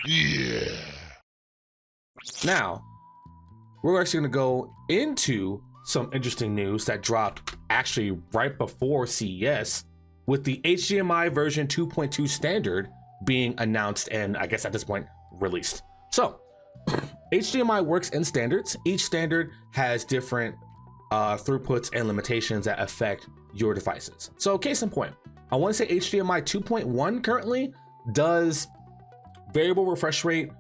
Yeah. Now, we're actually going to go into some interesting news that dropped actually right before CES, with the HDMI version 2.2 standard being announced and I guess at this point released. So HDMI works in standards. Each standard has different throughputs and limitations that affect your devices. So case in point, I want to say HDMI 2.1 currently does variable refresh rate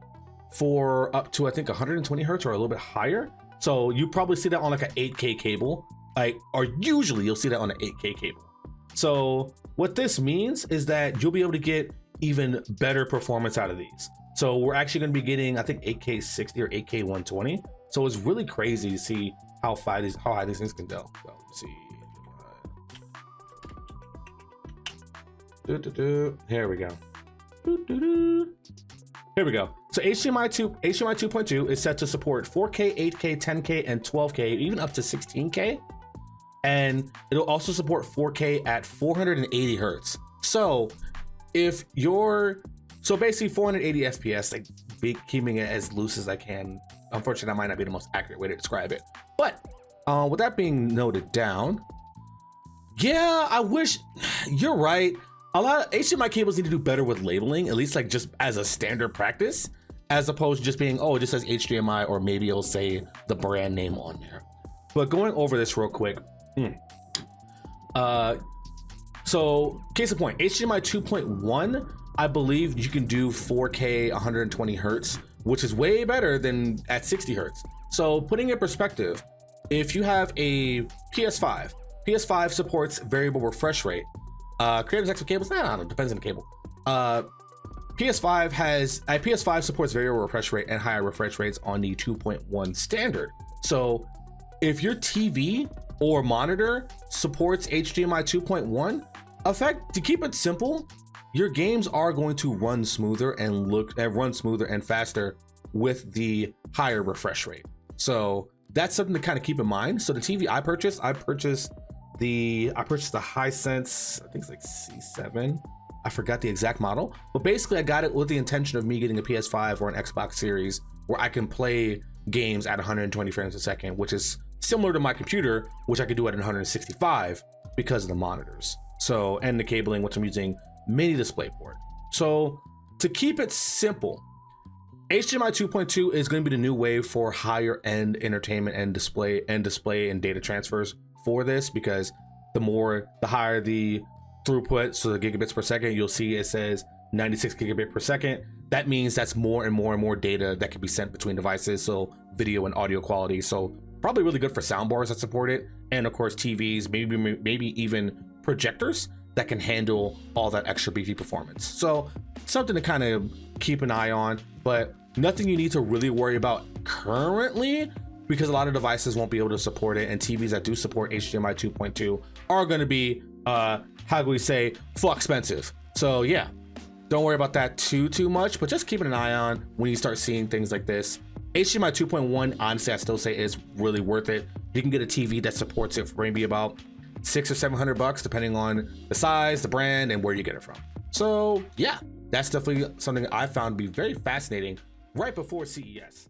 for up to I think 120 hertz or a little bit higher. So you probably see that on like an 8K cable, or usually you'll see that on an 8K cable. So what this means is that you'll be able to get even better performance out of these. So we're actually going to be getting, I think, 8K 60 or 8K 120. So it's really crazy to see how high these things can go. So let's see. Here we go. Here we go. So HDMI 2.2 is set to support 4K, 8K, 10K, and 12K, even up to 16K. And it'll also support 4K at 480 hertz. So if you're, so basically 480 FPS, like keeping it as loose as I can. Unfortunately, that might not be the most accurate way to describe it. But with that being noted down, yeah, I wish, you're right. A lot of HDMI cables need to do better with labeling, at least like just as a standard practice, as opposed to just being, oh, it just says HDMI, or maybe it'll say the brand name on there. But going over this real quick. So case in point, HDMI 2.1, I believe you can do 4K 120 hertz, which is way better than at 60 hertz. So putting in perspective, if you have a PS5 supports variable refresh rate. Creative X with cables, I don't know, depends on the cable. PS5 supports variable refresh rate and higher refresh rates on the 2.1 standard. So if your TV or monitor supports HDMI 2.1, to keep it simple, your games are going to run smoother and faster with the higher refresh rate. So that's something to kind of keep in mind. So the TV I purchased the Hisense, I think it's like C7. I forgot the exact model, but basically I got it with the intention of me getting a PS5 or an Xbox Series where I can play games at 120 frames a second, which is similar to my computer, which I could do at 165 because of the monitors. So, and the cabling, which I'm using mini DisplayPort. So to keep it simple, HDMI 2.2 is going to be the new wave for higher end entertainment and display and data transfers for this, because the higher the throughput, so the gigabits per second, you'll see it says 96 gigabit per second. That means that's more and more data that can be sent between devices, so video and audio quality. So probably really good for soundbars that support it, and of course TVs, maybe even projectors that can handle all that extra beefy performance. So something to kind of keep an eye on, but nothing you need to really worry about currently, because a lot of devices won't be able to support it, and TVs that do support HDMI 2.2 are going to be, how do we say, full expensive. So yeah, don't worry about that too much, but just keeping an eye on when you start seeing things like this. HDMI 2.1, honestly, I still say is really worth it. You can get a TV that supports it for maybe about $600 or $700, depending on the size, the brand, and where you get it from. So yeah, that's definitely something I found to be very fascinating right before CES.